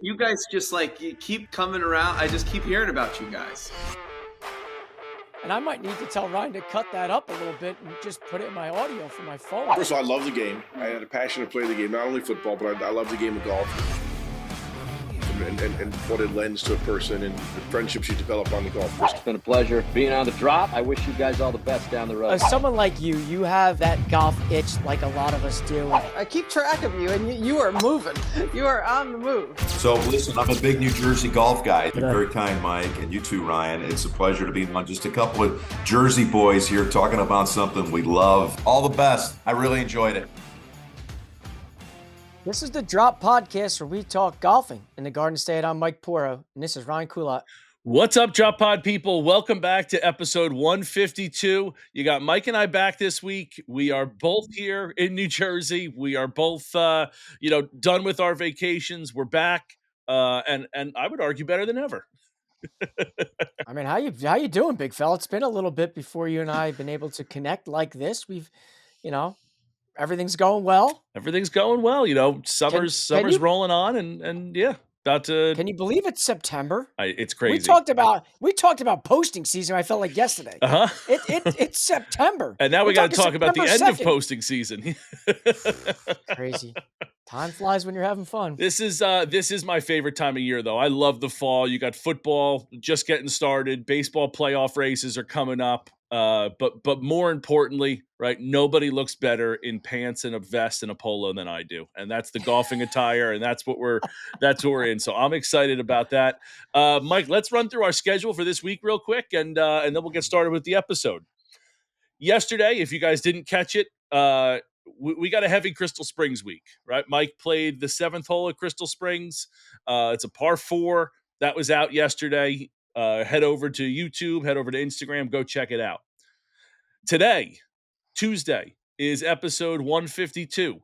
You guys just you keep coming around. I just keep hearing about you guys. And I might need to tell Ryan to cut that up a little bit and just put it in my audio for my phone. First of all, I love the game. I had a passion to play the game, not only football, but I love the game of golf. And what it lends to a person and the friendships you develop on the golf course. It's been a pleasure being on the drop. I wish you guys all the best down the road. As someone like you have that golf itch like a lot of us do. I keep track of you, and you are moving. You are on the move. So listen, I'm a big New Jersey golf guy. You're very kind, Mike, and you too, Ryan. It's a pleasure to be on just a couple of Jersey boys here talking about something we love. All the best. I really enjoyed it. This is the Drop Podcast where we talk golfing in the Garden State. I'm Mike Poro, and this is Ryan Coulott. What's up, Drop Pod people? Welcome back to episode 152. You got Mike and I back this week. We are both here in New Jersey. We are both, done with our vacations. We're back, and I would argue better than ever. I mean, how you doing, big fella? It's been a little bit before you and I have been able to connect like this. We've, everything's going well. Everything's going well. Summer's rolling on, and yeah. Can you believe it's September? It's crazy. We talked about posting season. I felt like yesterday. It's September, and now we got to talk about the end of posting season. Crazy. Time flies when you're having fun. This is my favorite time of year, though. I love the fall. You got football just getting started. Baseball playoff races are coming up. But more importantly, right? Nobody looks better in pants and a vest and a polo than I do, and that's the golfing attire, and that's what we're in. So I'm excited about that. Mike, let's run through our schedule for this week real quick, and then we'll get started with the episode. Yesterday, if you guys didn't catch it, we got a heavy Crystal Springs week, right? Mike played the 7th hole at Crystal Springs. It's a par 4 that was out yesterday. Head over to YouTube, head over to Instagram, go check it out. Today, Tuesday, is episode 152.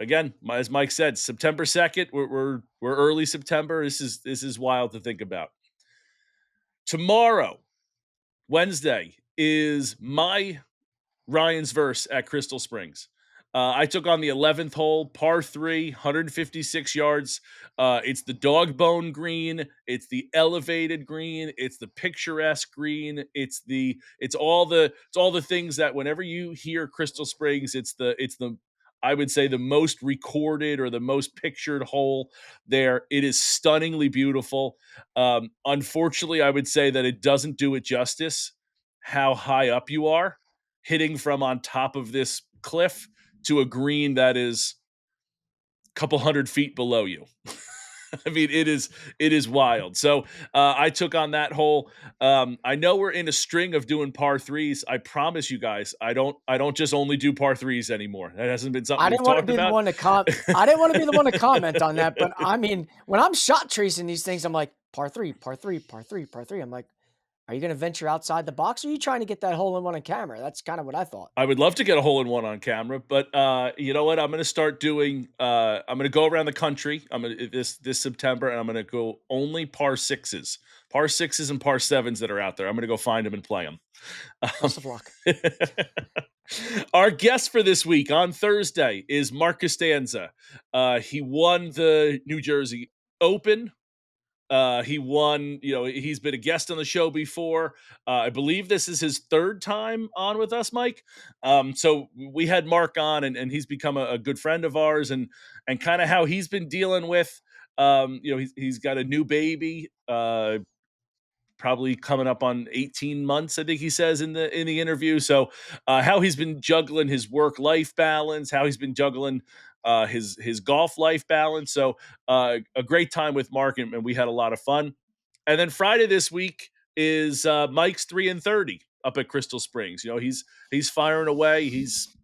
Again, as Mike said, September 2nd. We're early September. This is wild to think about. Tomorrow, Wednesday, is my Ryan's verse at Crystal Springs. I took on the 11th hole, par 3, 156 yards. It's the dog bone green. It's the elevated green. It's the picturesque green. It's all the things that whenever you hear Crystal Springs, it's the I would say the most recorded or the most pictured hole there. It is stunningly beautiful. Unfortunately, I would say that it doesn't do it justice how high up you are, hitting from on top of this cliff to a green that is a couple hundred feet below you. I mean, it is wild. So I took on that hole. I know we're in a string of doing par 3s. I promise you guys, I don't just only do par 3s anymore. That hasn't been something I didn't want to be the one to I didn't want to be the one to comment on that. But I mean, when I'm shot tracing these things, I'm like, par 3, par 3, par 3, par 3. I'm like, are you going to venture outside the box, or are you trying to get that hole in one on camera? That's kind of what I thought. I would love to get a hole in one on camera, but you know what? I'm going to start doing. I'm going to go around the country. I'm going to this September, and I'm going to go only par 6s, and par 7s that are out there. I'm going to go find them and play them. Best of luck. Our guest for this week on Thursday is Mark Costanza. He won the New Jersey Open. He won, he's been a guest on the show before. I believe this is his 3rd time on with us, Mike. So we had Mark on, and he's become a good friend of ours, and kind of how he's been dealing with, he's got a new baby, probably coming up on 18 months, I think he says in the interview. So how he's been juggling his work-life balance, how he's been juggling his golf life balance. So a great time with Mark, and we had a lot of fun. And then Friday this week is Mike's 3 and 30 up at Crystal Springs. He's firing away. He's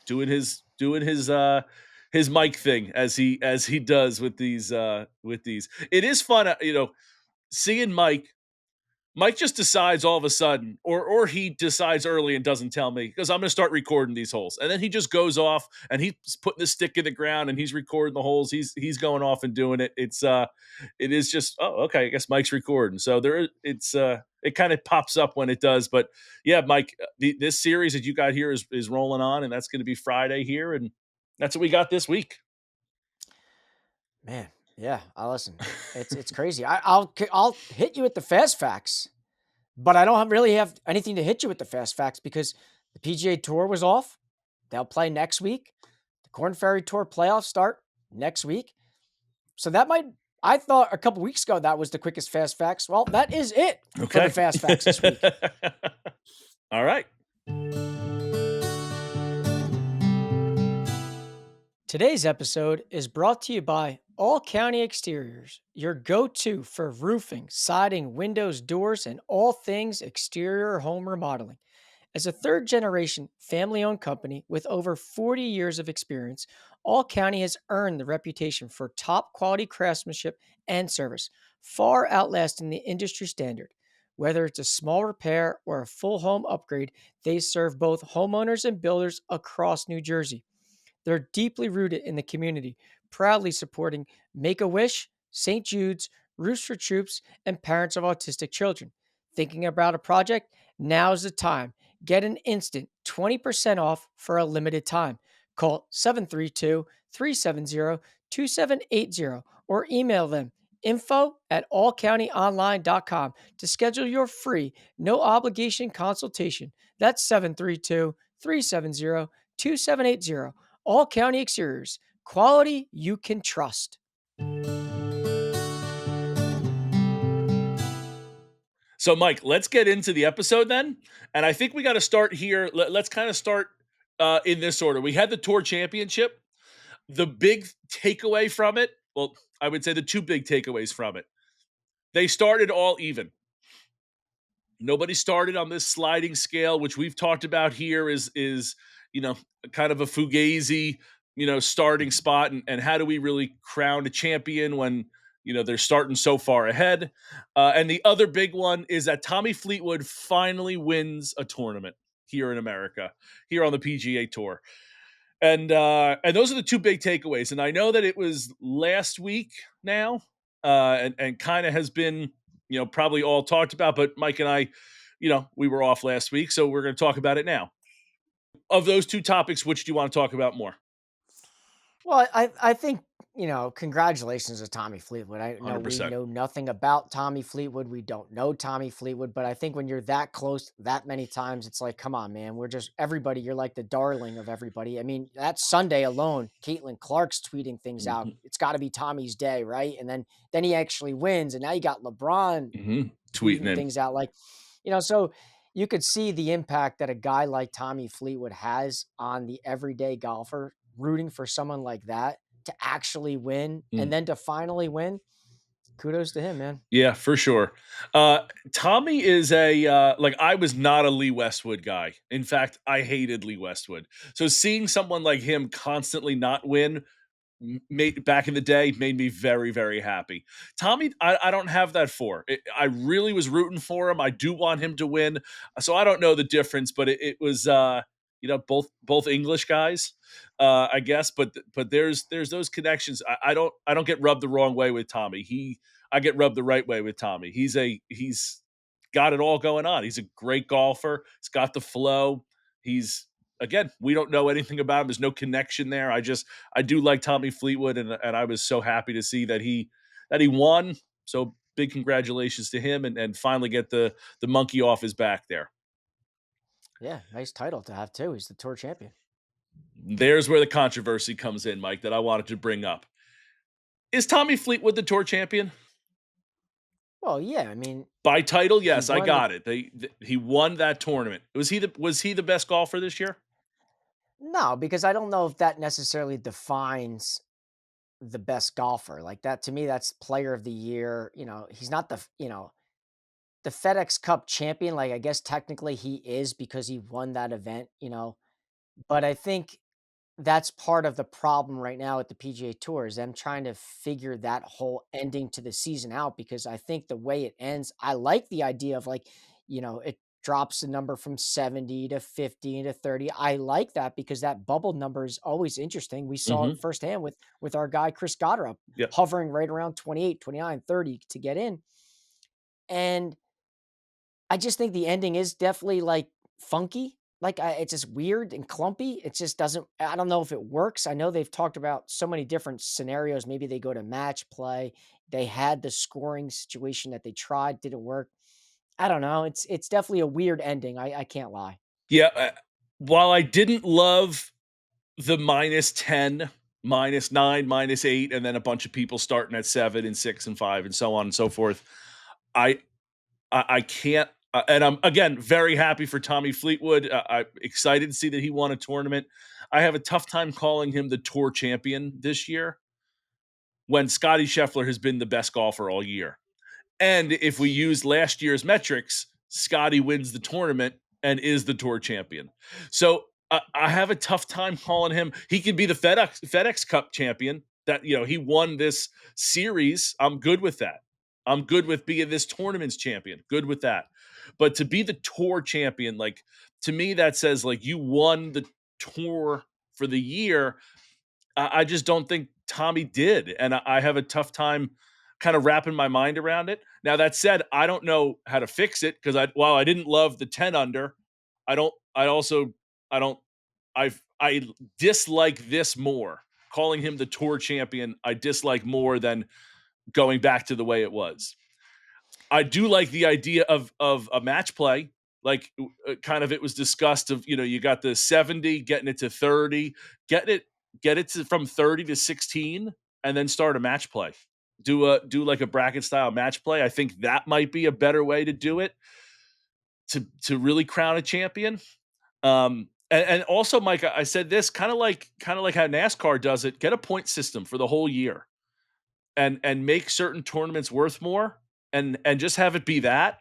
doing his Mike thing as he does with these. It is fun, seeing Mike. Mike just decides all of a sudden, or he decides early and doesn't tell me, because I'm going to start recording these holes. And then he just goes off, and he's putting the stick in the ground, and he's recording the holes. He's going off and doing it. It is just, oh, okay, I guess Mike's recording. So it kind of pops up when it does. But yeah, Mike, this series that you got here is rolling on, and that's going to be Friday here. And that's what we got this week. Man, Yeah, I listen. It's crazy. I'll hit you with the fast facts, but I don't really have anything to hit you with the fast facts because the PGA Tour was off. They'll play next week. The Korn Ferry Tour playoffs start next week. So I thought a couple weeks ago that was the quickest fast facts. Well, that is it for the fast facts this week. All right. Today's episode is brought to you by All County Exteriors, your go-to for roofing, siding, windows, doors, and all things exterior home remodeling. As a third-generation family-owned company with over 40 years of experience, All County has earned the reputation for top-quality craftsmanship and service, far outlasting the industry standard. Whether it's a small repair or a full home upgrade, they serve both homeowners and builders across New Jersey. They're deeply rooted in the community, proudly supporting Make-A-Wish, St. Jude's, Roofs for Troops, and parents of autistic children. Thinking about a project? Now's the time. Get an instant 20% off for a limited time. Call 732-370-2780 or email them info@allcountyonline.com to schedule your free, no obligation consultation. That's 732-370-2780. All County Exteriors, quality you can trust. So, Mike, let's get into the episode then. And I think we got to start here. Let's kind of start in this order. We had the Tour Championship. The big takeaway from it, well, I would say the two big takeaways from it. They started all even. Nobody started on this sliding scale, which we've talked about here is kind of a fugazi, starting spot. And how do we really crown a champion when, they're starting so far ahead? And the other big one is that Tommy Fleetwood finally wins a tournament here in America, here on the PGA Tour. And those are the two big takeaways. And I know that it was last week now, and kind of has been, probably all talked about, but Mike and I, we were off last week, so we're going to talk about it now. Of those two topics, which do you want to talk about more? Well, I think, congratulations to Tommy Fleetwood. I know we 100%. know nothing about Tommy Fleetwood. We don't know Tommy Fleetwood, but I think when you're that close that many times, it's like, come on, man. We're just everybody. You're like the darling of everybody. I mean, that Sunday alone, Caitlin Clark's tweeting things out. It's got to be Tommy's day, right? And then he actually wins, and now you got LeBron tweeting things out, like, so you could see the impact that a guy like Tommy Fleetwood has on the everyday golfer, rooting for someone like that to actually win and then to finally win. Kudos to him, man. Yeah, for sure. Tommy is I was not a Lee Westwood guy. In fact, I hated Lee Westwood. So seeing someone like him constantly not win back in the day made me very, very happy. Tommy, I don't have that for. I really was rooting for him. I do want him to win. So I don't know the difference, but it was both English guys, I guess. But there's those connections. I don't get rubbed the wrong way with Tommy. I get rubbed the right way with Tommy. He's got it all going on. He's a great golfer. He's got the flow. Again, we don't know anything about him. There's no connection there. I do like Tommy Fleetwood, and I was so happy to see that he won. So big congratulations to him, and finally get the monkey off his back there. Yeah, nice title to have too. He's the tour champion. There's where the controversy comes in, Mike, that I wanted to bring up. Is Tommy Fleetwood the tour champion? Well, yeah, I mean, by title, yes, I got it. He won that tournament. Was he the best golfer this year? No, because I don't know if that necessarily defines the best golfer. Like that, to me, that's player of the year. He's not the FedEx Cup champion. Like, I guess technically he is because he won that event, but I think that's part of the problem right now at the PGA Tour is them trying to figure that whole ending to the season out, because I think the way it ends, I like the idea of it drops the number from 70 to 50 to 30. I like that because that bubble number is always interesting. We saw it firsthand with our guy, Chris Goddard, hovering right around 28, 29, 30 to get in. And I just think the ending is definitely funky. it's just weird and clumpy. It just doesn't, I don't know if it works. I know they've talked about so many different scenarios. Maybe they go to match play. They had the scoring situation that they tried, didn't work. I don't know. It's definitely a weird ending. I can't lie. Yeah. While I didn't love the -10, -9, -8, and then a bunch of people starting at 7 and 6 and 5 and so on and so forth, I can't. And I'm, again, very happy for Tommy Fleetwood. I'm excited to see that he won a tournament. I have a tough time calling him the tour champion this year when Scotty Scheffler has been the best golfer all year. And if we use last year's metrics, Scotty wins the tournament and is the tour champion. So I have a tough time calling him. He could be the FedEx Cup champion. That, he won this series. I'm good with that. I'm good with being this tournament's champion. Good with that. But to be the tour champion, like, to me, that says, like, you won the tour for the year. I just don't think Tommy did. And I have a tough time kind of wrapping my mind around it. Now, that said, I don't know how to fix it, because while I didn't love the 10 under, I dislike this more. Calling him the tour champion, I dislike more than going back to the way it was. I do like the idea of a match play. Like, kind of, it was discussed of, you got the 70, getting it to 30, get it to from 30 to 16, and then start a match play. Do like a bracket style match play. I think that might be a better way to do it, to really crown a champion. And also, Mike, I said this kind of like how NASCAR does it. Get a point system for the whole year, and make certain tournaments worth more, and just have it be that.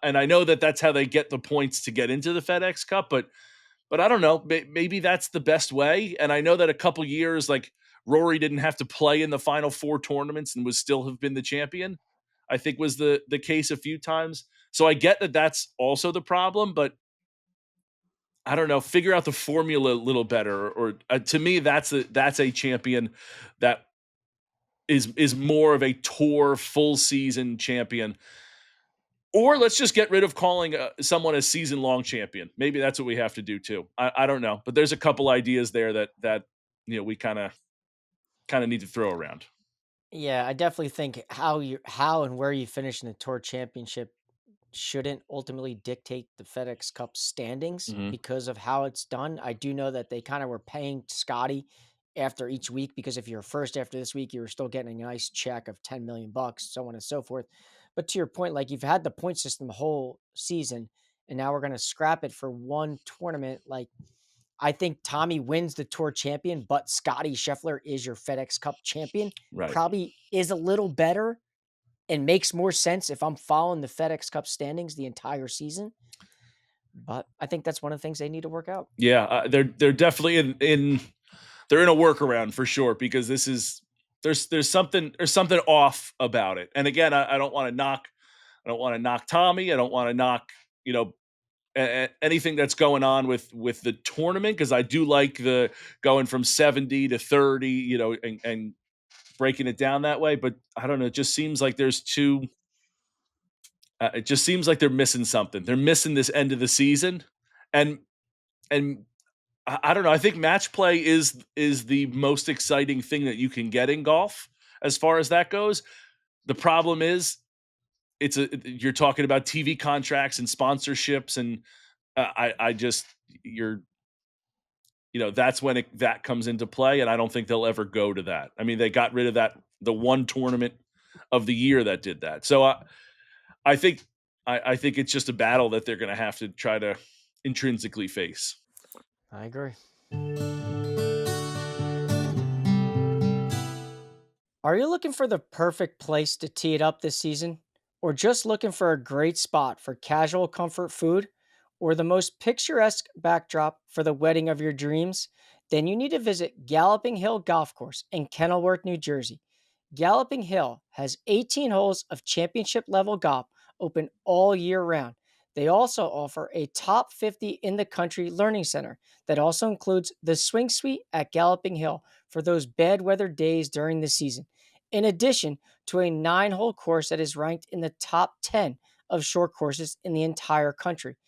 And I know that that's how they get the points to get into the FedEx Cup, but I don't know. Maybe that's the best way. And I know that a couple years, like, Rory didn't have to play in the final 4 tournaments and would still have been the champion, I think was the case a few times. So I get that that's also the problem, but I don't know, figure out the formula a little better. Or to me, that's a champion that is more of a tour full season champion. Or let's just get rid of calling someone a season-long champion. Maybe that's what we have to do too. I don't know, but there's a couple ideas there that we kind of need to throw around. Yeah, I definitely think how and where you finish in the tour championship shouldn't ultimately dictate the FedEx Cup standings Mhm. because of how it's done. I do know that they kind of were paying Scotty after each week, because if you're first after this week, you were still getting a nice check of 10 million bucks, so on and so forth. But to your point, like, you've had the point system the whole season, and now we're going to scrap it for one tournament. Like, I think Tommy wins the tour champion, but Scotty Scheffler is your FedEx Cup champion. Right. Probably is a little better and makes more sense if I'm following the FedEx Cup standings the entire season. But I think that's one of the things they need to work out. Yeah, they're definitely they're in a workaround for sure, because this is there's something off about it. And again, I don't want to knock Tommy. I don't want to knock anything that's going on with the tournament, because I do like the going from 70 to 30, and breaking it down that way. But I don't know. It just seems like there's two. It just seems like they're missing something. They're missing this end of the season, and I don't know. I think match play is the most exciting thing that you can get in golf as far as that goes. The problem is you're talking about TV contracts and sponsorships, and that's when that comes into play, and I don't think they'll ever go to that. I mean, they got rid of the one tournament of the year that did that. So I think it's just a battle that they're going to have to try to intrinsically face. I agree. Are you looking for the perfect place to tee it up this season? Or just looking for a great spot for casual comfort food? Or the most picturesque backdrop for the wedding of your dreams? Then you need to visit Galloping Hill Golf Course in Kenilworth, New Jersey. Galloping Hill has 18 holes of championship level golf open all year round. They also offer a top 50 in the country learning center that also includes the swing suite at Galloping Hill for those bad weather days during the season, in addition to a 9-hole course that is ranked in the top 10 of short courses in the entire country.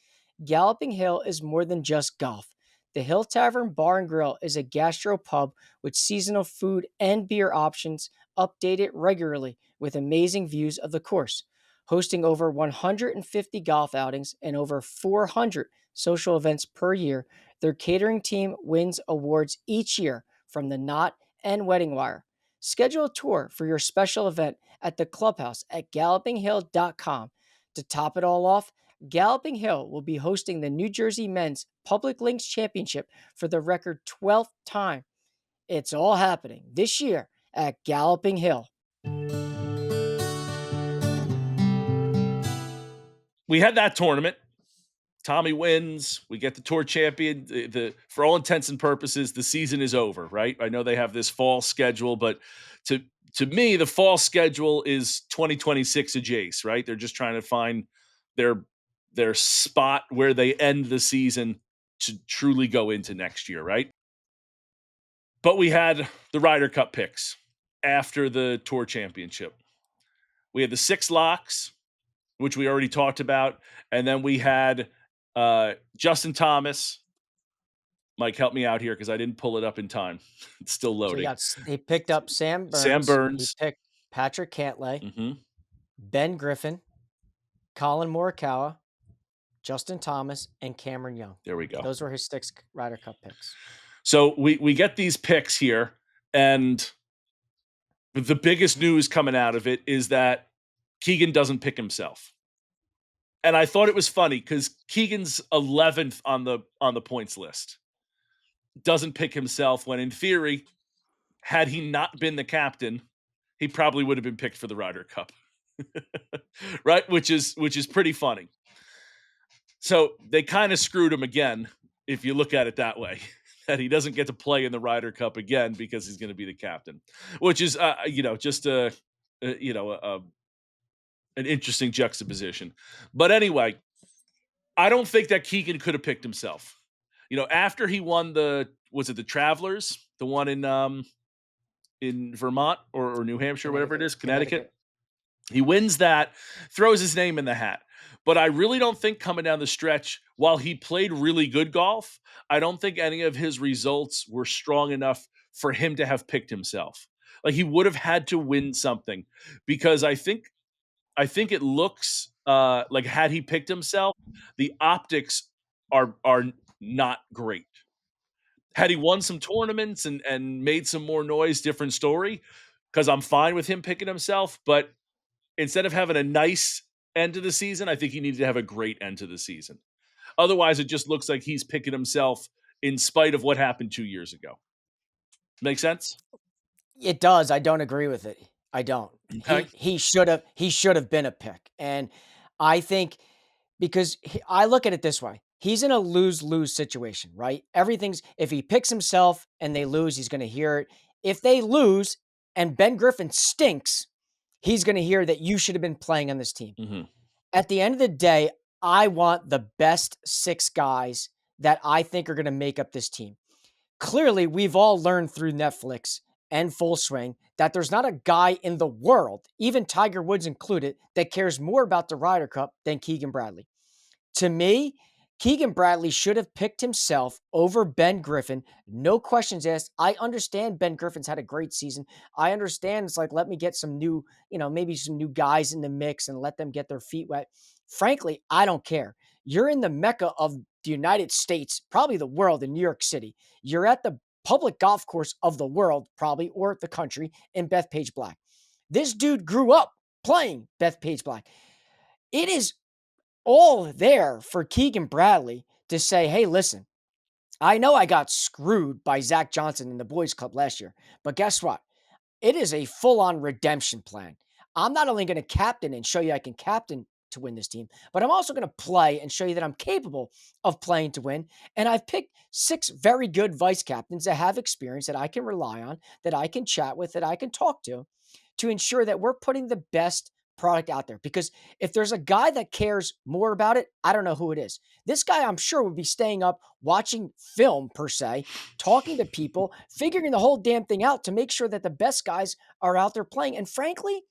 Galloping Hill is more than just golf. The Hill Tavern Bar and Grill is a gastro pub with seasonal food and beer options updated regularly with amazing views of the course. Hosting over 150 golf outings and over 400 social events per year, their catering team wins awards each year from the Knot and Wedding Wire. Schedule a tour for your special event at the clubhouse at gallopinghill.com. To top it all off, Galloping Hill will be hosting the New Jersey Men's Public Links Championship for the record 12th time. It's all happening this year at Galloping Hill. We had that tournament. Tommy wins. We get the tour champion. For all intents and purposes, the season is over, right? I know they have this fall schedule, but to me, the fall schedule is 2026 Jace, right? They're just trying to find their spot where they end the season to truly go into next year, right? But we had the Ryder Cup picks after the tour championship. We had the 6 locks, which we already talked about, and then we had Justin Thomas. Mike, help me out here because I didn't pull it up in time. It's still loading. So they picked up Sam Burns. Sam Burns. He picked Patrick Cantlay, Mm-hmm. Ben Griffin, Colin Morikawa, Justin Thomas, and Cameron Young. There we go. Those were his 6 Ryder Cup picks. So we get these picks here, and the biggest news coming out of it is that Keegan doesn't pick himself. And I thought it was funny because Keegan's 11th on the points list. Doesn't pick himself when, in theory, had he not been the captain, he probably would have been picked for the Ryder Cup. Right? Which is pretty funny. So they kind of screwed him again, if you look at it that way, that he doesn't get to play in the Ryder Cup again because he's going to be the captain, which is, just an interesting juxtaposition. But anyway, I don't think that Keegan could have picked himself. After he won the Travelers, the one in Vermont or New Hampshire, whatever it is, Connecticut. He wins that, throws his name in the hat. But I really don't think coming down the stretch, while he played really good golf, I don't think any of his results were strong enough for him to have picked himself. Like, he would have had to win something, because I think it looks like, had he picked himself, the optics are not great. Had he won some tournaments and made some more noise, different story, because I'm fine with him picking himself. But instead of having a nice end of the season, I think he needed to have a great end to the season. Otherwise, it just looks like he's picking himself in spite of what happened 2 years ago. Make sense? It does. I don't agree with it. I don't. Okay. He should have been a pick. And I think because I look at it this way. He's in a lose-lose situation, right? If he picks himself and they lose, he's going to hear it. If they lose and Ben Griffin stinks, he's going to hear that you should have been playing on this team. Mm-hmm. At the end of the day, I want the best 6 guys that I think are going to make up this team. Clearly, we've all learned through Netflix and Full Swing that there's not a guy in the world, even Tiger Woods included, that cares more about the Ryder Cup than Keegan Bradley. To me, Keegan Bradley should have picked himself over Ben Griffin. No questions asked. I understand Ben Griffin's had a great season. I understand it's like, let me get some new, maybe some new guys in the mix and let them get their feet wet. Frankly, I don't care. You're in the Mecca of the United States, probably the world, in New York City. You're at the public golf course of the world, probably, or the country, in Bethpage Black. This dude grew up playing Bethpage Black. It is all there for Keegan Bradley to say, hey, listen, I know I got screwed by Zach Johnson in the boys club last year, but guess what? It is a full-on redemption plan. I'm not only going to captain and show you I can captain to win this team, but I'm also going to play and show you that I'm capable of playing to win. And I've picked 6 very good vice captains that have experience that I can rely on, that I can chat with, that I can talk to ensure that we're putting the best product out there. Because if there's a guy that cares more about it, I don't know who it is. This guy, I'm sure, would be staying up watching film, per se, talking to people, figuring the whole damn thing out to make sure that the best guys are out there playing. And frankly,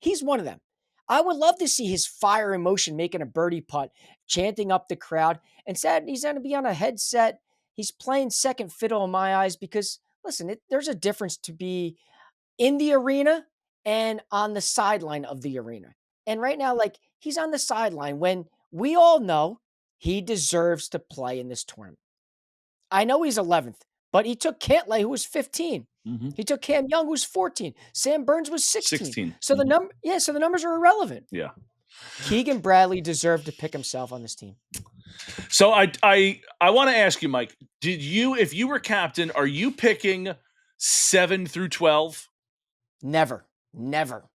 he's one of them. I would love to see his fire emotion making a birdie putt, chanting up the crowd. Instead, he's going to be on a headset. He's playing second fiddle in my eyes because, listen, there's a difference to be in the arena and on the sideline of the arena. And right now, like, he's on the sideline when we all know he deserves to play in this tournament. I know he's 11th, but he took Cantlay, who was 15. Mm-hmm. He took Cam Young, who was 14. Sam Burns was 16. So Mm-hmm. the numbers are irrelevant. Yeah. Keegan Bradley deserved to pick himself on this team. So I want to ask you, Mike, if you were captain, are you picking 7 through 12? Never.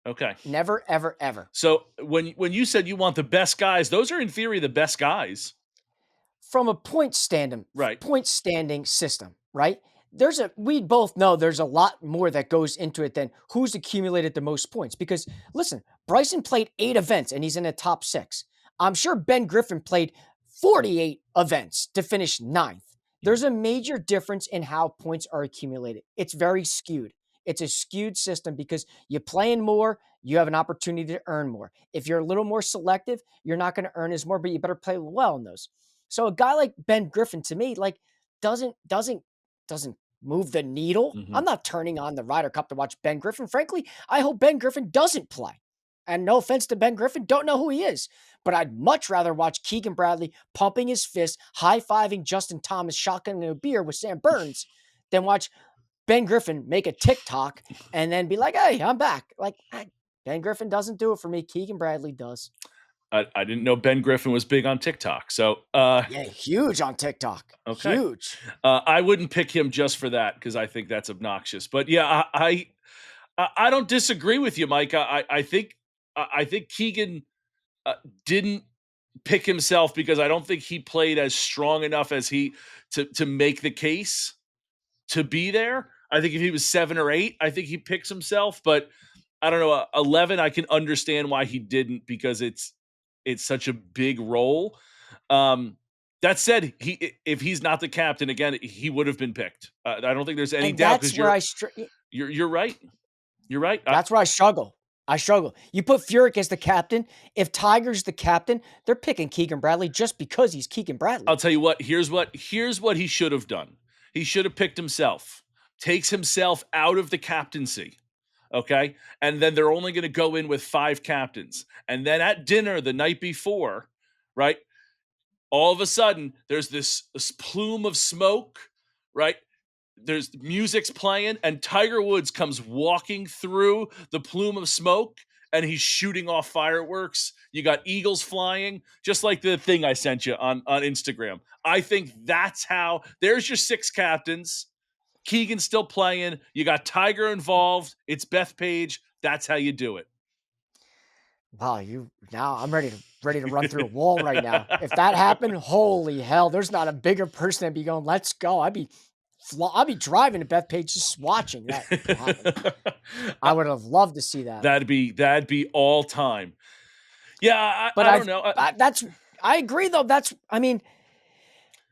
Okay. Never, ever, ever. So when you said you want the best guys, those are in theory the best guys. From a point standing system, right? We both know there's a lot more that goes into it than who's accumulated the most points. Because listen, Bryson played 8 events and he's in the top 6. I'm sure Ben Griffin played 48 events to finish 9th. There's a major difference in how points are accumulated. It's very skewed. It's a skewed system because you're playing more, you have an opportunity to earn more. If you're a little more selective, you're not going to earn as more, but you better play well in those. So a guy like Ben Griffin, to me, like doesn't move the needle. Mm-hmm. I'm not turning on the Ryder Cup to watch Ben Griffin. Frankly, I hope Ben Griffin doesn't play. And no offense to Ben Griffin, don't know who he is. But I'd much rather watch Keegan Bradley pumping his fist, high-fiving Justin Thomas, shotgunning a beer with Sam Burns, than watch Ben Griffin make a TikTok and then be like, hey, I'm back. Like, Ben Griffin doesn't do it for me. Keegan Bradley does. I didn't know Ben Griffin was big on TikTok. So yeah, huge on TikTok. Okay. Huge. I wouldn't pick him just for that because I think that's obnoxious. But yeah, I don't disagree with you, Mike. I think Keegan didn't pick himself because I don't think he played as strong enough as to make the case to be there. I think if he was 7 or 8, I think he picks himself. But I don't know, 11, I can understand why he didn't because it's such a big role. That said, if he's not the captain again, he would have been picked. I don't think there's any doubt. That's where you're right. You're right. That's where I struggle. You put Furyk as the captain. If Tiger's the captain, they're picking Keegan Bradley just because he's Keegan Bradley. I'll tell you what. Here's what he should have done. He should have picked himself. Takes himself out of the captaincy. Okay. And then they're only going to go in with 5 captains. And then at dinner the night before, right? All of a sudden, there's this plume of smoke, right? There's music's playing, and Tiger Woods comes walking through the plume of smoke, and he's shooting off fireworks. You got eagles flying, just like the thing I sent you on Instagram. I think that's how. There's your 6 captains. Keegan's still playing. You got Tiger involved. It's Bethpage. That's how you do it. Wow, now I'm ready to run through a wall right now. If that happened, holy hell, there's not a bigger person that'd be going, let's go. I'd be driving to Bethpage just watching that happen. I would have loved to see that. That'd be all time. Yeah, I don't know. I agree though.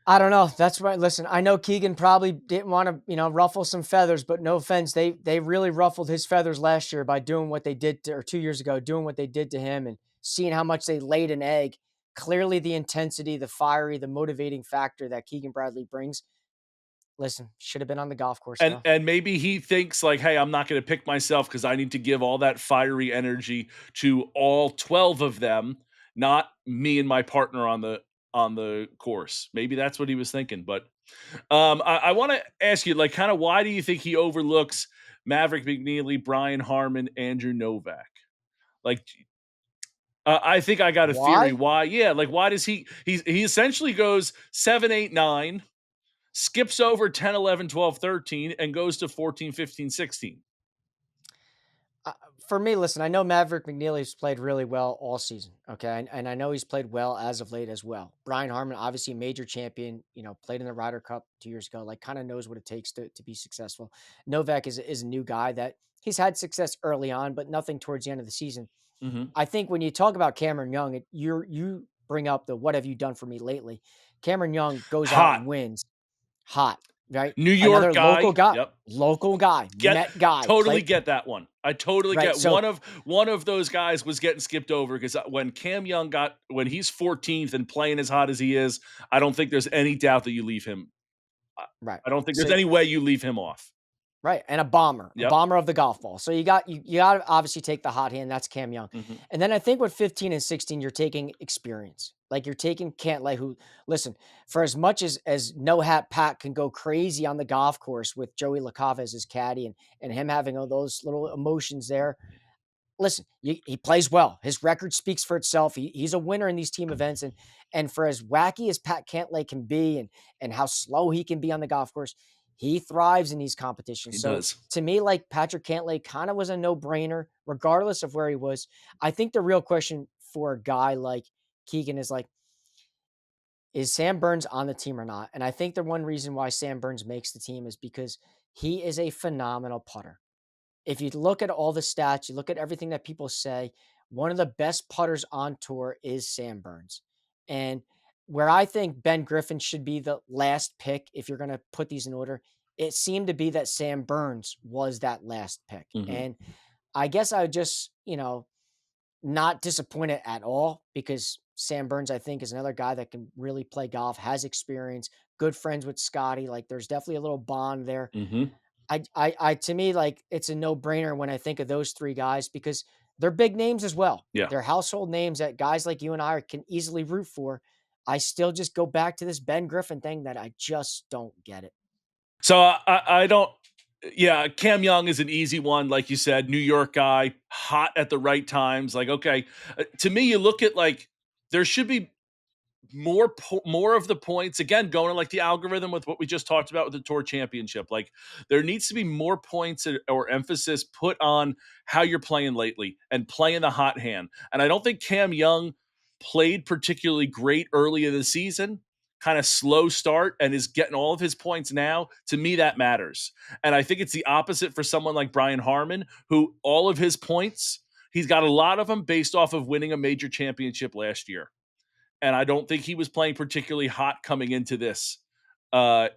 I don't know. That's right. Listen, I know Keegan probably didn't want to, ruffle some feathers, but no offense, they really ruffled his feathers last year by doing what they did or 2 years ago, doing what they did to him and seeing how much they laid an egg. Clearly the intensity, the fiery, the motivating factor that Keegan Bradley brings. Listen, should have been on the golf course. And maybe he thinks like, hey, I'm not going to pick myself because I need to give all that fiery energy to all 12 of them, not me and my partner on the course. Maybe that's what he was thinking. But I want to ask you, like, kind of why do you think he overlooks Maverick McNeely, Brian Harman, Andrew Novak? Like, I think I got a theory why. Yeah, like why does he essentially goes 7, 8, 9, skips over 10, 11, 12, 13, and goes to 14, 15, 16. For me, listen, I know Maverick McNeely's played really well all season, okay? And I know he's played well as of late as well. Brian Harman, obviously a major champion, played in the Ryder Cup 2 years ago, like kind of knows what it takes to be successful. Novak is a new guy that he's had success early on, but nothing towards the end of the season. Mm-hmm. I think when you talk about Cameron Young, you bring up the what have you done for me lately. Cameron Young goes out and wins. Hot. right? New York Another guy. local guy, Met guy. Totally get that one. I totally Right, get so- one of those guys was getting skipped over because when Cam Young when he's 14th and playing as hot as he is, I don't think there's any doubt that you leave him. Right. I don't think there's So- any way you leave him off. Right, and a bomber Yep. of the golf ball. So you got to obviously take the hot hand. That's Cam Young, Mhm. and then I think with 15 and 16, you're taking experience. Like you're taking Cantlay, who listen for as much as no hat Pat can go crazy on the golf course with Joey LaCava as his caddy and him having all those little emotions there. Listen, he plays well. His record speaks for itself. He's a winner in these team events, and for as wacky as Pat Cantlay can be, and how slow he can be on the golf course, he thrives in these competitions. He So does. to me, like Patrick Cantlay kind of was a no-brainer, regardless of where he was. I think the real question for a guy like Keegan is like, is Sam Burns on the team or not? And I think the one reason why Sam Burns makes the team is because he is a phenomenal putter. If you look at all the stats, you look at everything that people say, one of the best putters on tour is Sam Burns. And where I think Ben Griffin should be the last pick, if you're going to put these in order, it seemed to be that Sam Burns was that last pick. Mhm. And I guess I would just, not disappointed at all because Sam Burns, I think, is another guy that can really play golf, has experience, good friends with Scotty. Like there's definitely a little bond there. Mhm. I to me, like it's a no-brainer when I think of those three guys because they're big names as well. Yeah. They're household names that guys like you and I can easily root for. I still just go back to this Ben Griffin thing that I just don't get it. So I don't. Yeah, Cam Young is an easy one, like you said, New York guy, hot at the right times. Like, okay, to me, you look at like there should be more of the points again going to like the algorithm with what we just talked about with the tour championship. Like there needs to be more points or emphasis put on how you're playing lately and playing the hot hand. And I don't think Cam Young played particularly great early in the season, kind of slow start, and is getting all of his points now. To me, that matters. And I think it's the opposite for someone like Brian Harman, who all of his points, he's got a lot of them based off of winning a major championship last year. And I don't think he was playing particularly hot coming into this. And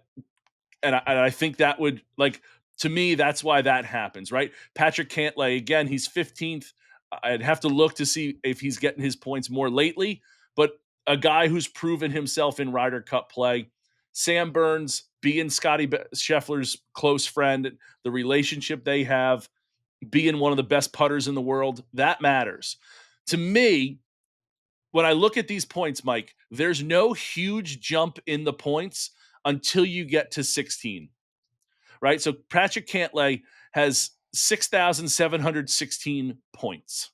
I think that would, like, to me, that's why that happens, right? Patrick Cantlay, again, he's 15th. I'd have to look to see if he's getting his points more lately, but a guy who's proven himself in Ryder Cup play. Sam Burns being Scotty Scheffler's close friend, the relationship they have, being one of the best putters in the world, that matters. To me, when I look at these points, Mike, there's no huge jump in the points until you get to 16, right? So Patrick Cantlay has 6,716 points.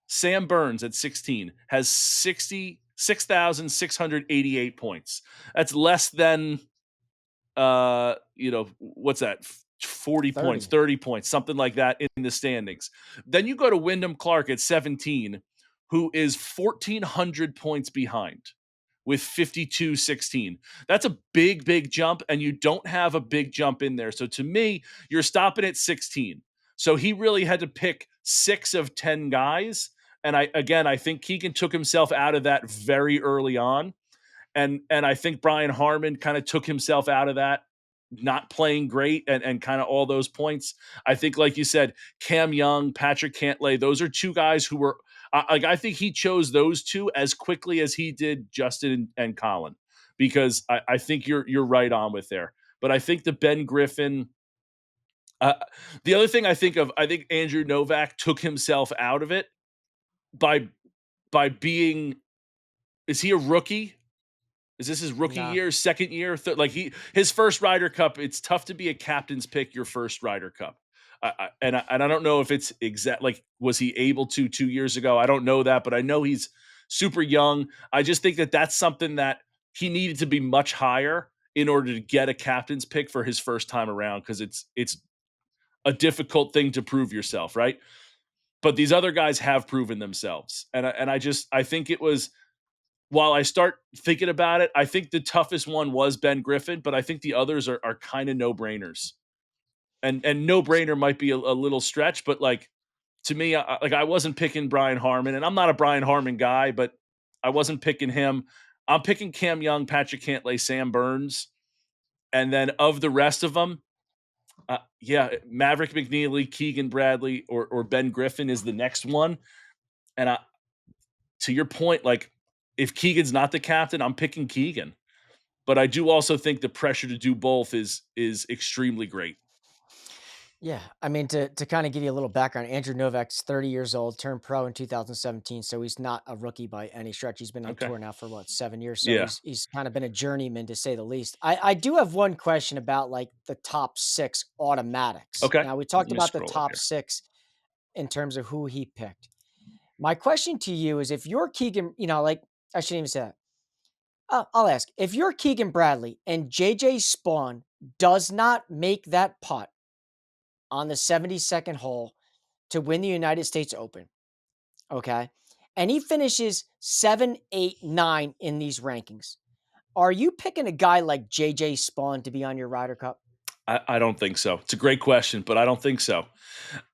Sam Burns at 16 has 6,688 points. That's less than, what's that? 40 points, 30 points, something like that in the standings. Then you go to Wyndham Clark at 17, who is 1,400 points behind with 52-16. That's a big jump, and you don't have a big jump in there. So to me, you're stopping at 16. So he really had to pick 6 of 10 guys. And I think Keegan took himself out of that very early on. And I think Brian Harman kind of took himself out of that, not playing great and kind of all those points. I think, like you said, Cam Young, Patrick Cantlay, those are two guys who were, I think he chose those two as quickly as he did Justin and Colin, because I think you're right on with there. But I think the Ben Griffin, the other thing I think Andrew Novak took himself out of it by being, is he a rookie? Is this his rookie year, second year? His first Ryder Cup, it's tough to be a captain's pick your first Ryder Cup. And I don't know if it's exact, like, was he able to 2 years ago? I don't know that, but I know he's super young. I just think that that's something that he needed to be much higher in order to get a captain's pick for his first time around, because it's a difficult thing to prove yourself, right? But these other guys have proven themselves. And I think it was, while I start thinking about it, I think the toughest one was Ben Griffin, but I think the others are kind of no-brainers. And no-brainer might be a little stretch, but like, to me, I wasn't picking Brian Harman, and I'm not a Brian Harman guy, but I wasn't picking him. I'm picking Cam Young, Patrick Cantlay, Sam Burns, And then of the rest of them, Maverick McNeely, Keegan Bradley, or Ben Griffin is the next one. And to your point, like if Keegan's not the captain, I'm picking Keegan. But I do also think the pressure to do both is extremely great. Yeah, I mean, to kind of give you a little background, Andrew Novak's 30 years old, turned pro in 2017, so he's not a rookie by any stretch. He's been on Okay. tour now for 7 years, so Yeah. he's kind of been a journeyman to say the least. I do have one question about like the top 6 automatics. Okay. Now we Let talked me about the scroll up top here. 6 in terms of who he picked. My question to you is, if you're Keegan, like I shouldn't even say that. I'll ask, if you're Keegan Bradley and JJ Spawn does not make that putt on the 72nd hole to win the United States Open, okay, and he finishes 7, 8, 9 in these rankings, are you picking a guy like JJ Spawn to be on your Ryder Cup? I don't think so. It's a great question, but I don't think so.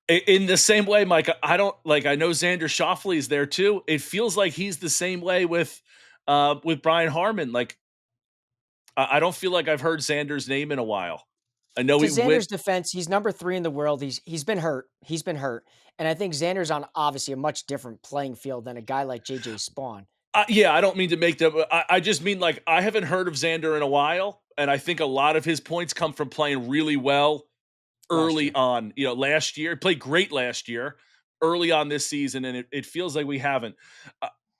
In the same way, Mike, I don't like. I know Xander Schauffele is there too. It feels like he's the same way with Brian Harman. Like I don't feel like I've heard Xander's name in a while. I know To he went. Xander's defense, he's number 3 in the world. He's been hurt. He's been hurt. And I think Xander's on obviously a much different playing field than a guy like JJ Spawn. Yeah, I don't mean to make them. I just mean like I haven't heard of Xander in a while, and I think a lot of his points come from playing really well early on. Last year, he played great last year, early on this season, and it feels like we haven't.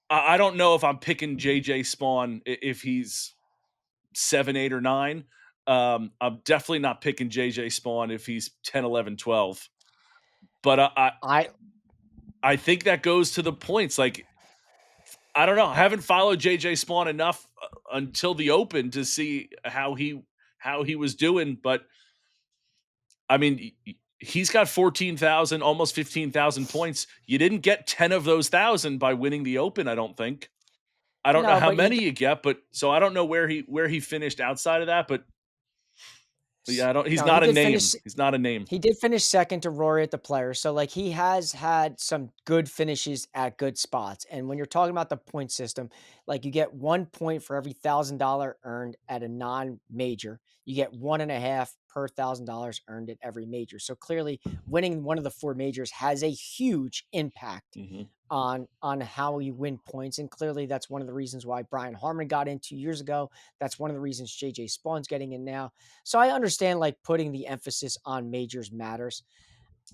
I don't know if I'm picking JJ Spawn if he's 7, 8, or 9. I'm definitely not picking JJ Spawn if he's 10, 11, 12. But I think that goes to the points. Like, I don't know. I haven't followed JJ Spawn enough until the Open to see how he was doing. But I mean, he's got 14,000, almost 15,000 points. You didn't get 10 of those 1,000 by winning the Open, I don't think. I don't know how many you get, but so I don't know where he finished outside of that, but yeah, he's not a name. He's not a name. He did finish second to Rory at the Players. So like he has had some good finishes at good spots. And when you're talking about the point system, like you get 1 point for every $1,000 earned at a non-major. You get 1.5 per $1,000 earned at every major. So clearly winning one of the 4 majors has a huge impact on how you win points. And clearly that's one of the reasons why Brian Harman got in 2 years ago. That's one of the reasons JJ Spawn's getting in now. So I understand like putting the emphasis on majors matters,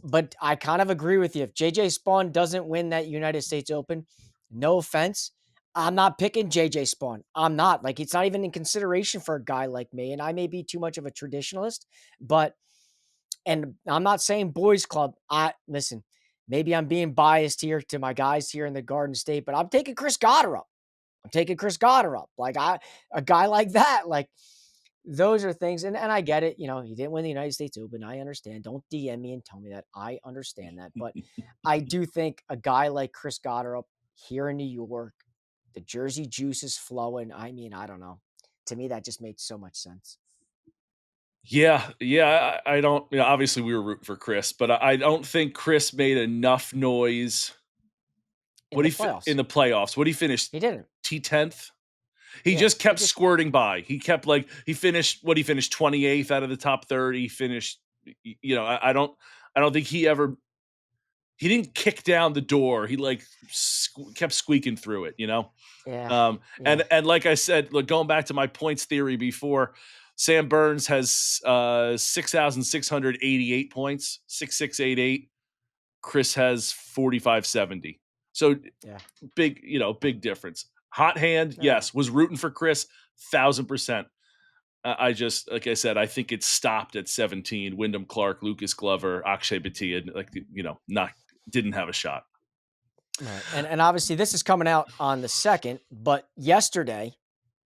but I kind of agree with you. If JJ Spawn doesn't win that United States Open, no offense, I'm not picking JJ Spawn. I'm not. Like, it's not even in consideration for a guy like me. And I may be too much of a traditionalist, and I'm not saying boys club. Listen, maybe I'm being biased here to my guys here in the Garden State, but I'm taking Chris Gotterup. Like a guy like that, like those are things. And I get it. He didn't win the United States Open. I understand. Don't DM me and tell me that. I understand that. But I do think a guy like Chris Gotterup here in New York, the Jersey juice is flowing. I mean, I don't know. To me, that just made so much sense. Yeah. I don't. Obviously, we were rooting for Chris, but I don't think Chris made enough noise. In the playoffs? What he finished? He didn't. T10th. He just kept squirting by. He kept he finished 28th out of the top 30. He finished. I don't think he didn't kick down the door. He kept squeaking through it. Yeah. And like I said, look, going back to my points theory before, Sam Burns has 6,688 points, 6,688. Chris has 4,570. So big difference. Hot hand, yes. Was rooting for Chris, 1,000%. I just, like I said, I think it stopped at 17. Wyndham Clark, Lucas Glover, Akshay Bhatia, didn't have a shot. Right. And obviously this is coming out on the 2nd, but yesterday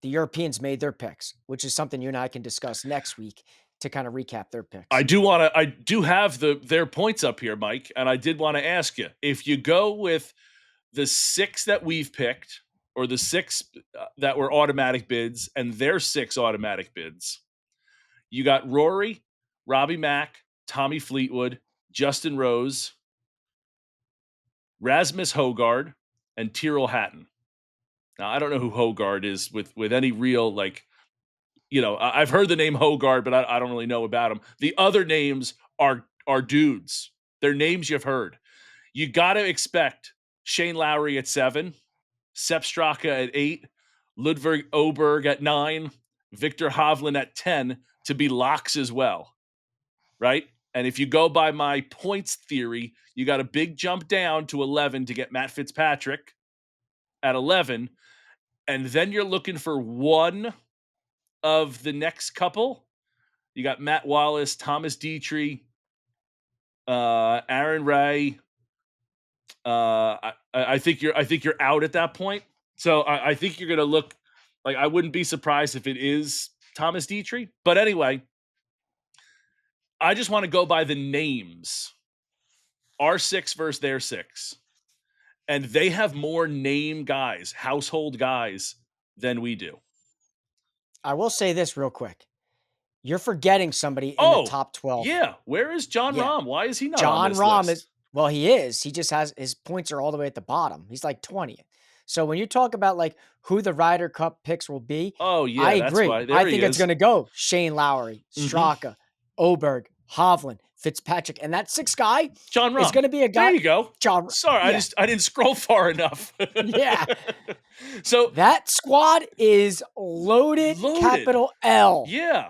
the Europeans made their picks, which is something you and I can discuss next week to kind of recap their picks. I do have their points up here, Mike, and I did want to ask you, if you go with the 6 that we've picked, or the 6 that were automatic bids, and their 6 automatic bids, you got Rory, Robbie Mack, Tommy Fleetwood, Justin Rose, Rasmus Højgaard, and Tyrrell Hatton. Now, I don't know who Højgaard is with any real I've heard the name Hogard, but I don't really know about him. The other names are dudes. They're names you've heard. You got to expect Shane Lowry at 7, Sepp Straka at 8, Ludwig Oberg at 9, Victor Hovland at 10 to be locks as well, right? And if you go by my points theory, you got a big jump down to 11 to get Matt Fitzpatrick at 11, and then you're looking for one of the next couple. You got Matt Wallace, Thomas Dietrich, Aaron Ray. I think you're out at that point. So I think you're going to look like, I wouldn't be surprised if it is Thomas Dietrich. But anyway, I just want to go by the names. Our 6 versus their 6. And they have more name guys, household guys than we do. I will say this real quick. You're forgetting somebody in the top 12. Yeah. Where is John Rahm? Why is he not on John this Rahm list? well, he is. He just has his points are all the way at the bottom. He's like 20th. So when you talk about like who the Ryder Cup picks will be, I agree. I think it's going to go Shane Lowry, Straka, Oberg, Hovland, Fitzpatrick, and that 6th guy, John Rahm, is going to be a guy. There you go. John. Sorry, yeah. I didn't scroll far enough. Yeah. So that squad is loaded. Capital L. Yeah.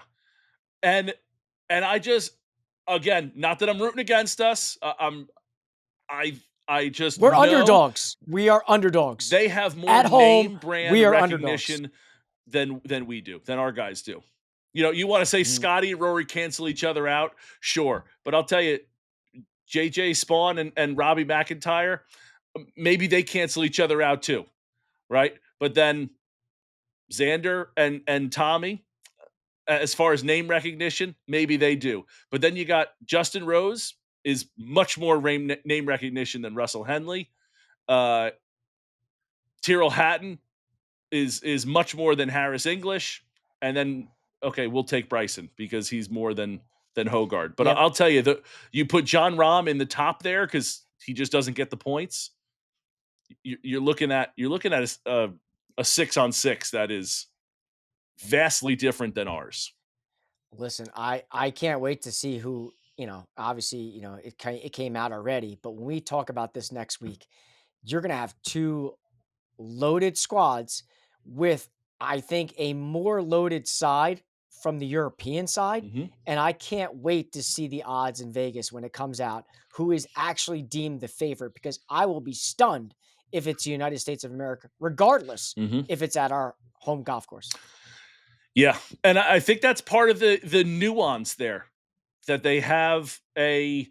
And I just, again, not that I'm rooting against us. We're underdogs. We are underdogs. They have more at name home, brand we are recognition than we do, than our guys do. You want to say Scotty and Rory cancel each other out? Sure. But I'll tell you, JJ Spawn and Robbie McIntyre, maybe they cancel each other out too. Right. But then Xander and Tommy, as far as name recognition, maybe they do. But then you got Justin Rose is much more name recognition than Russell Henley. Tyrrell Hatton is much more than Harris English. And then, okay, we'll take Bryson because he's more than Hogard. But I'll tell you, you put John Rahm in the top there because he just doesn't get the points. You're looking at a 6-on-6 that is vastly different than ours. Listen, I can't wait to see who, obviously, it came out already, but when we talk about this next week, you're going to have 2 loaded squads with, I think, a more loaded side from the European side. And I can't wait to see the odds in Vegas when it comes out, who is actually deemed the favorite, because I will be stunned if it's the United States of America, regardless if it's at our home golf course. Yeah. And I think that's part of the nuance there, that they have a,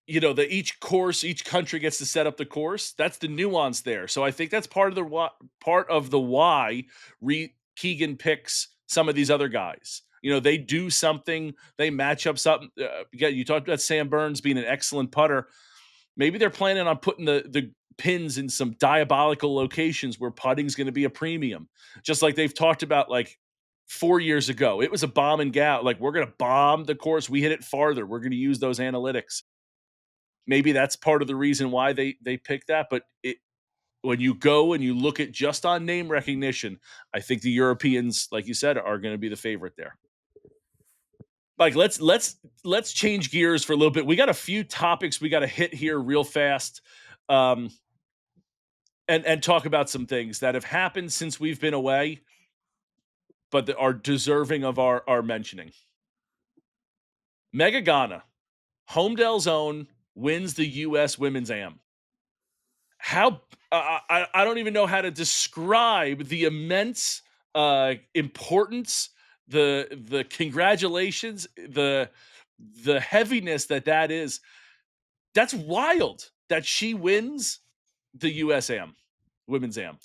each country gets to set up the course. That's the nuance there. So I think that's part of the why Keegan picks some of these other guys. They do something, they match up something. You talked about Sam Burns being an excellent putter. Maybe they're planning on putting the pins in some diabolical locations where putting is going to be a premium, just like they've talked about like 4 years ago. It was a bomb and gout. Like, we're going to bomb the course. We hit it farther. We're going to use those analytics. Maybe that's part of the reason why they pick that. But when you go and you look at just on name recognition, I think the Europeans, like you said, are going to be the favorite there. Like, let's change gears for a little bit. We got a few topics we got to hit here real fast, and talk about some things that have happened since we've been away, but that are deserving of our mentioning. Megha Ganne, Homedale's own, wins the U.S. Women's Am. How I don't even know how to describe the immense importance, the congratulations, the heaviness that is. That's wild that she wins the U.S. Am, Women's Am.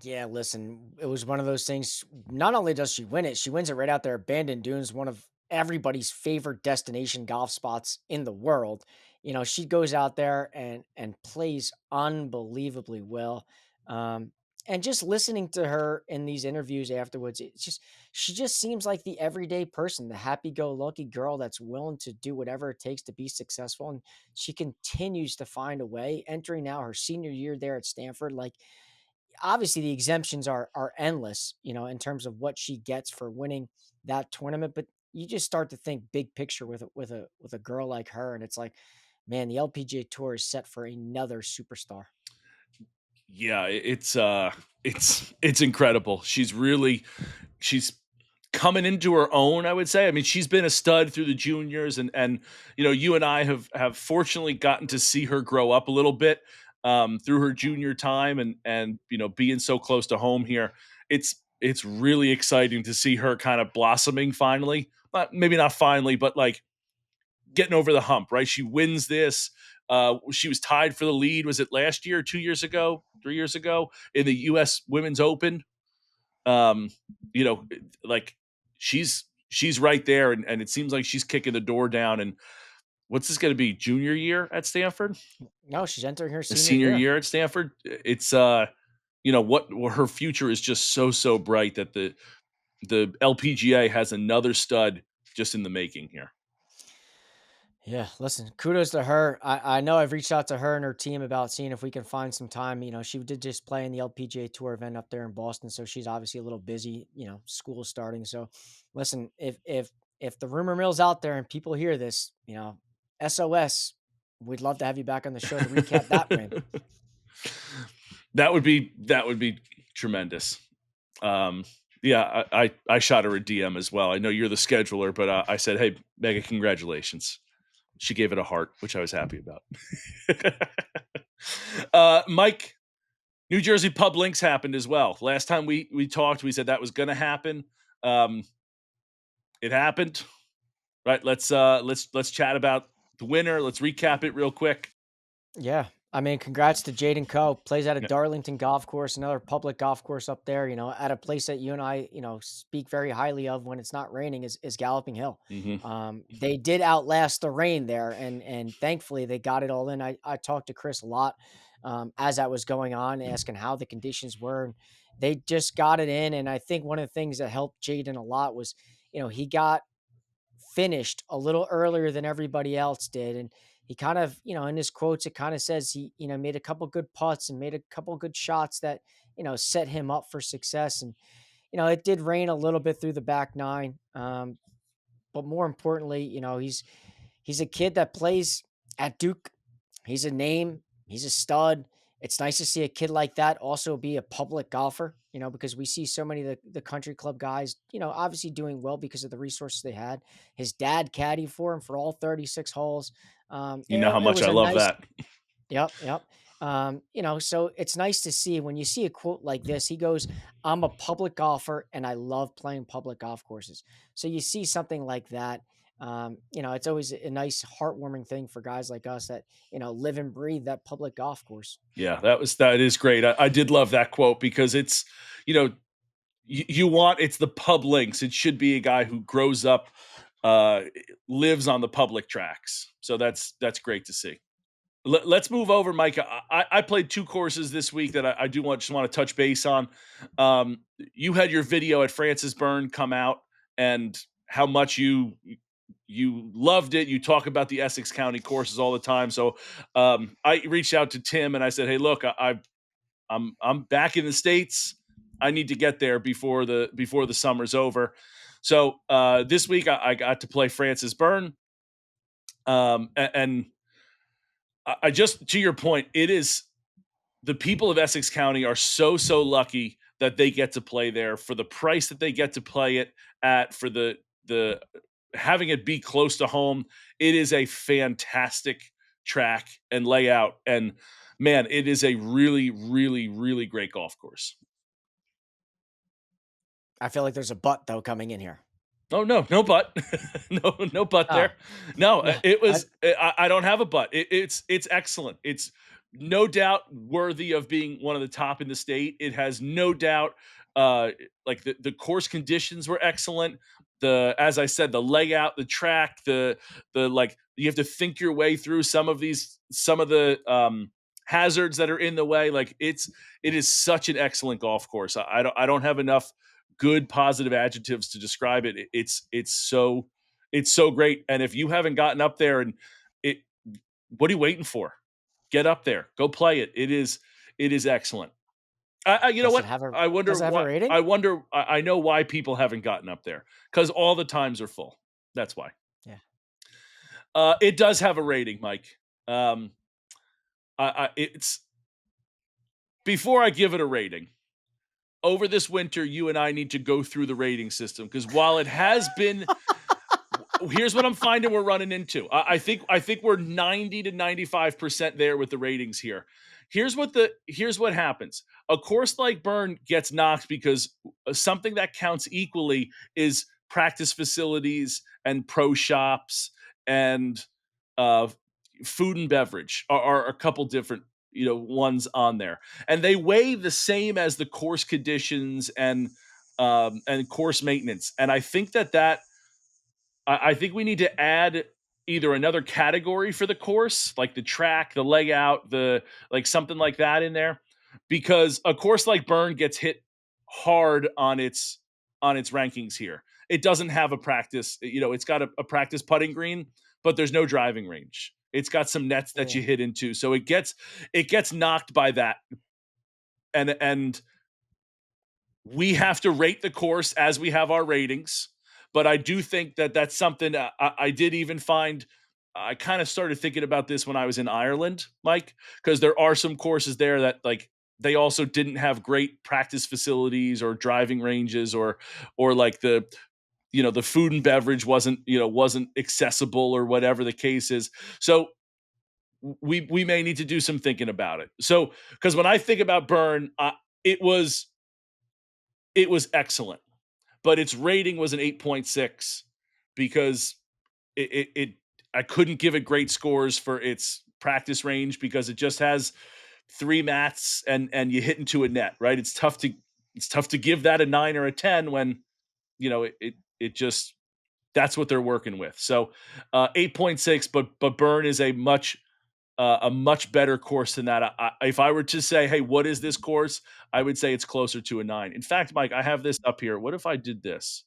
Yeah, listen, it was one of those things. Not only does she win it, she wins it right out there at Bandon Dunes, one of everybody's favorite destination golf spots in the world. She goes out there and plays unbelievably well. And just listening to her in these interviews afterwards, she just seems like the everyday person, the happy-go-lucky girl that's willing to do whatever it takes to be successful. And she continues to find a way, entering now her senior year there at Stanford. Like, obviously the exemptions are endless, in terms of what she gets for winning that tournament. But you just start to think big picture with a girl like her, and it's like, man, the LPGA Tour is set for another superstar. Yeah, it's incredible. She's coming into her own, I would say. I mean, she's been a stud through the juniors, and you and I have fortunately gotten to see her grow up a little bit through her junior time, and being so close to home here. It's really exciting to see her kind of blossoming finally. Maybe not finally, but like getting over the hump, right? She wins this. She was tied for the lead. Was it last year, 2 years ago, 3 years ago in the U.S. Women's Open? Um, like she's right there, and it seems like she's kicking the door down. And what's this going to be? Junior year at Stanford? No, she's entering her The senior senior year. year at Stanford. It's what her future is just so bright that the LPGA has another stud just in the making here. Yeah, listen, kudos to her. I know I've reached out to her and her team about seeing if we can find some time. She did just play in the LPGA Tour event up there in Boston, so she's obviously a little busy. School starting. So, listen, if the rumor mill's out there and people hear this, SOS, we'd love to have you back on the show to recap that win. That would be tremendous. Yeah, I shot her a DM as well. I know you're the scheduler, but I said, hey, Megha, congratulations. She gave it a heart, which I was happy about. Mike, New Jersey Pub Links happened as well. Last time we talked, we said that was going to happen. It happened, right? Let's chat about the winner. Let's recap it real quick. Yeah. I mean, congrats to Jaden Coe. Plays at a Yeah. Darlington golf course, another public golf course up there, at a place that you and I, speak very highly of when it's not raining is Galloping Hill. Mm-hmm. They did outlast the rain there, and thankfully they got it all in. I talked to Chris a lot as that was going on, asking how the conditions were, and they just got it in. And I think one of the things that helped Jaden a lot was, he got finished a little earlier than everybody else did. And he kind of, in his quotes, it kind of says he, made a couple good putts and made a couple good shots that, set him up for success. And, it did rain a little bit through the back nine. But more importantly, he's a kid that plays at Duke. He's a name. He's a stud. It's nice to see a kid like that also be a public golfer, because we see so many of the country club guys, obviously doing well because of the resources they had. His dad caddied for him for all 36 holes. You know how much I love that. Yep. So it's nice to see when you see a quote like this. He goes, I'm a public golfer and I love playing public golf courses. So you see something like that. It's always a nice, heartwarming thing for guys like us that, live and breathe that public golf course. Yeah, that is great. I did love that quote because it's, you want, it's the pub links. It should be a guy who grows up, lives on the public tracks. So that's great to see. Let's move over, Mike. I played 2 courses this week that I do just want to touch base on. You had your video at Francis Byrne come out and how much you loved it. You talk about the Essex County courses all the time. So I reached out to Tim and I said, hey, look, I'm back in the States. I need to get there before the summer's over. So this week I got to play Francis Byrne. And I just, to your point, it is the people of Essex County are so lucky that they get to play there for the price that they get to play it at, for the having it be close to home. It is a fantastic track and layout. And man, it is a really, really, really great golf course. I feel like there's a but though coming in here. Oh, no but. no but there. No, it was, I don't have a but. It's excellent. It's no doubt worthy of being one of the top in the state. It has no doubt, like the course conditions were excellent. As I said, the layout, the track, the like, you have to think your way through some of the hazards that are in the way. Like it is such an excellent golf course. I don't have enough good positive adjectives to describe it. It's so great. And if you haven't gotten up there, and what are you waiting for? Get up there, go play it. It is excellent. You know Does what? it have a I wonder does it have a why. rating? I wonder. I know why people haven't gotten up there because all the times are full. That's why. Yeah. It does have a rating, Mike. Um, it's before I give it a rating. Over this winter, you and I need to go through the rating system because while it has been, here's what I'm finding we're running into. I think we're 90 to 95% there with the ratings here. Here's what happens. A course like Byrne gets knocked because something that counts equally is practice facilities and pro shops and uh, food and beverage are a couple different ones on there, and they weigh the same as the course conditions and course maintenance. And I think I think we need to add either another category for the course, like the track, the layout, the like something like that in there, because a course like Byrne gets hit hard on its rankings here. It doesn't have a practice, it's got a practice putting green, but there's no driving range. It's got some nets that you hit into, so it gets knocked by that, and we have to rate the course as we have our ratings. But I do think that that's something I did even find. I kind of started thinking about this when I was in Ireland, Mike, because there are some courses there that like they also didn't have great practice facilities or driving ranges or like the food and beverage wasn't accessible or whatever the case is. So we may need to do some thinking about it. So because when I think about Byrne, it was excellent, but its rating was an 8.6 because it I couldn't give it great scores for its practice range because it just has 3 mats and you hit into a net, right? It's tough to give that a 9 or a 10 when it just that's what they're working with. So 8.6, but Byrne is a much better course than that. If I were to say, hey, what is this course? I would say it's closer to a 9. In fact, Mike, I have this up here. What if I did this?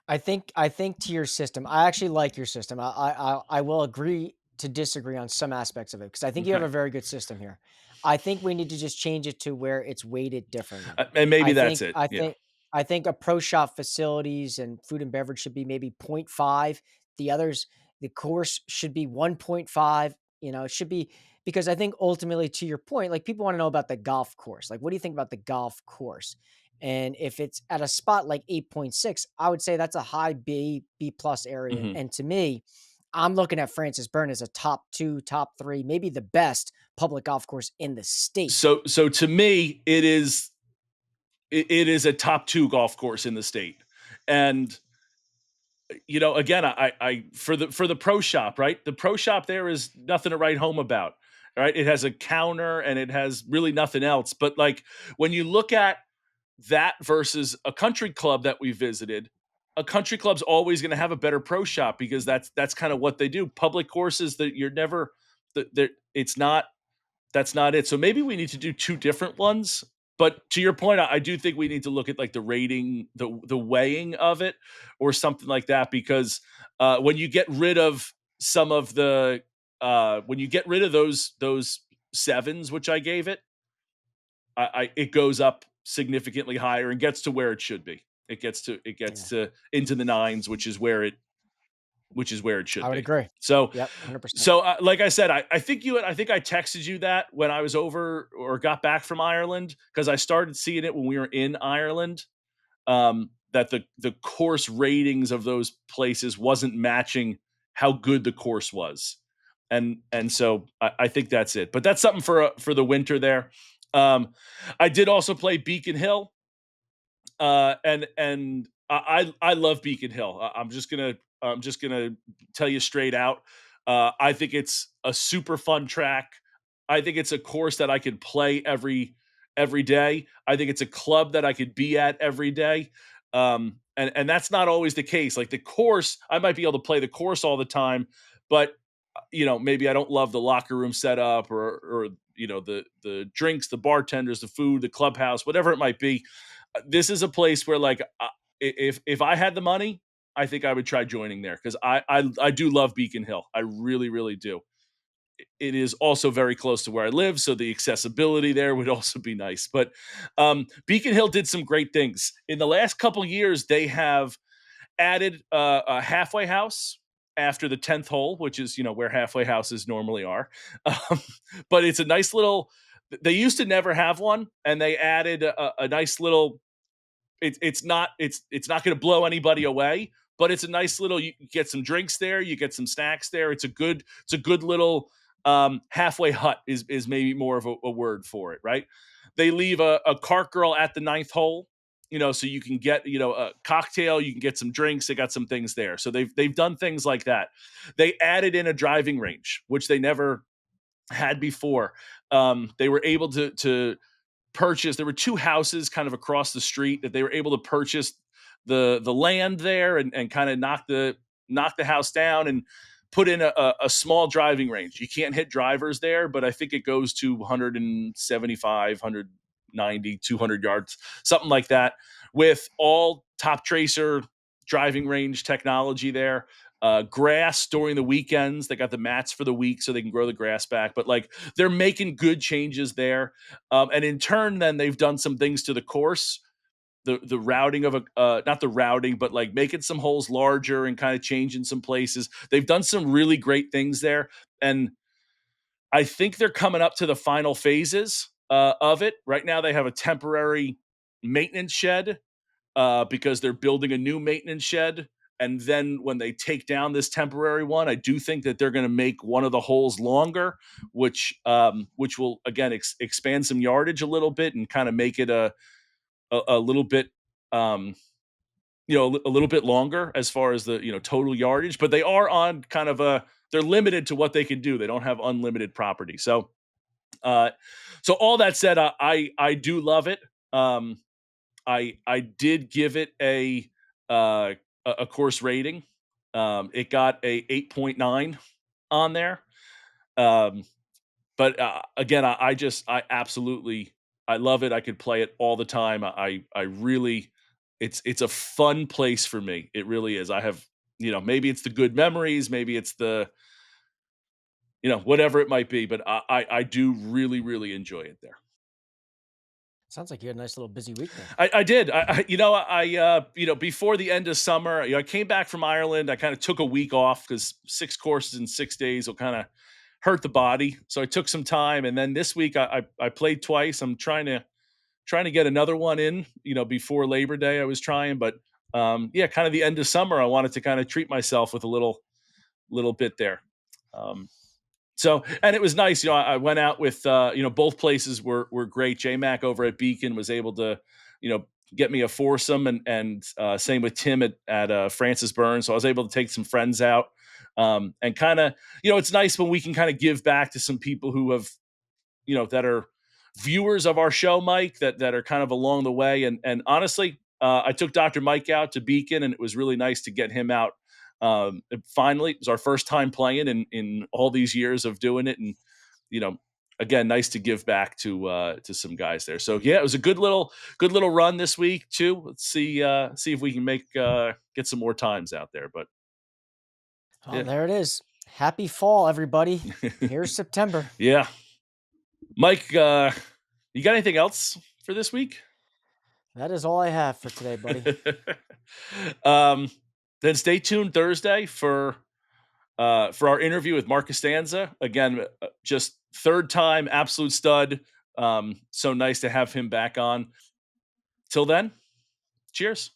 I think to your system, I actually like your system. I will agree to disagree on some aspects of it because I think you have Okay. a very good system here. I think we need to just change it to where it's weighted differently. And maybe that's think, it. I think a pro shop facilities and food and beverage should be maybe 0.5. The others, the course should be 1.5. It should be because I think ultimately to your point, like people want to know about the golf course. Like, what do you think about the golf course? And if it's at a spot like 8.6, I would say that's a high B plus area. Mhm. And to me, I'm looking at Francis Byrne as a top 2, top 3, maybe the best public golf course in the state. So to me, it is a top 2 golf course in the state. And again, I for the pro shop, right? The pro shop there is nothing to write home about. Right? It has a counter and it has really nothing else. But like when you look at that versus a country club that we visited, a country club's always going to have a better pro shop because that's kind of what they do. Public courses that you're never it's not that's not it. So maybe we need to do 2 different ones. But to your point, I do think we need to look at like the rating, the weighing of it, or something like that. Because when you get rid of some of the when you get rid of those 7s, which I gave it, it goes up significantly higher and gets to where it should be. It gets to into the 9s, which is where it should be. I would agree. So, yep, 100%. So, like I said, I think I texted you that when I was over or got back from Ireland because I started seeing it when we were in Ireland. That the course ratings of those places wasn't matching how good the course was, and so I think that's it. But that's something for the winter there. I did also play Beacon Hill, and I love Beacon Hill. I'm just gonna tell you straight out. I think it's a super fun track. I think it's a course that I could play every day. I think it's a club that I could be at every day. And that's not always the case. Like the course, I might be able to play the course all the time, but maybe I don't love the locker room setup or the drinks, the bartenders, the food, the clubhouse, whatever it might be. This is a place where like if I had the money, I think I would try joining there because I do love Beacon Hill. I really, really do. it is also very close to where I live, so the accessibility there would also be nice. But Beacon Hill did some great things in the last couple years. They have added a halfway house after the 10th hole, which is where halfway houses normally are. Um, but it's a nice little. They used to never have one, and they added a nice little. It's not going to blow anybody away, but it's a nice little. You get some drinks there, you get some snacks there. It's a good little halfway hut is maybe more of a word for it, right? They leave a cart girl at the 9th hole, so you can get a cocktail, you can get some drinks. They got some things there, so they've done things like that. They added in a driving range, which they never had before. They were able to purchase. There were 2 houses kind of across the street that they were able to purchase the land there and kind of knock the house down and put in a small driving range. You can't hit drivers there, but I think it goes to 175, 190, 200 yards, something like that, with all top tracer driving range technology there. Grass during the weekends. They got the mats for the week so they can grow the grass back. But they're making good changes there. And in turn, then they've done some things to the course. The routing of not the routing, but making some holes larger and kind of changing some places. They've done some really great things there. And I think they're coming up to the final phases of it. Right now, they have a temporary maintenance shed because they're building a new maintenance shed. And then when they take down this temporary one, I do think that they're going to make one of the holes longer, which will again expand some yardage a little bit and kind of make it a little bit a little bit longer as far as the total yardage. But they are on kind of they're limited to what they can do. They don't have unlimited property. So all that said, I do love it. I did give it a course rating. It got a 8.9 on there. But again, I absolutely love it. I could play it all the time. I really, it's a fun place for me. It really is. I have, maybe it's the good memories, maybe it's the, whatever it might be, but I do really, really enjoy it there. Sounds like you had a nice little busy week there. I did. I before the end of summer, I came back from Ireland. I kind of took a week off because 6 courses in 6 days will kind of hurt the body. So I took some time, and then this week I played twice. I'm trying to get another one in. Before Labor Day, I was trying, but kind of the end of summer, I wanted to kind of treat myself with a little bit there. So, and it was nice, I went out with, both places were great. J-Mac over at Beacon was able to, get me a foursome and same with Tim at Francis Byrne. So I was able to take some friends out and kind of, it's nice when we can kind of give back to some people who have, that are viewers of our show, Mike, that are kind of along the way. And honestly, I took Dr. Mike out to Beacon, and it was really nice to get him out. Finally, it was our first time playing in all these years of doing it. And, again, nice to give back to some guys there. So yeah, it was a good little run this week too. Let's see if we can get some more times out there, but There it is. Happy fall, everybody. Here's September. Yeah. Mike, you got anything else for this week? That is all I have for today, buddy. Then stay tuned Thursday for our interview with Mark Costanza. Again, just 3rd time, absolute stud. So nice to have him back on. Till then, cheers.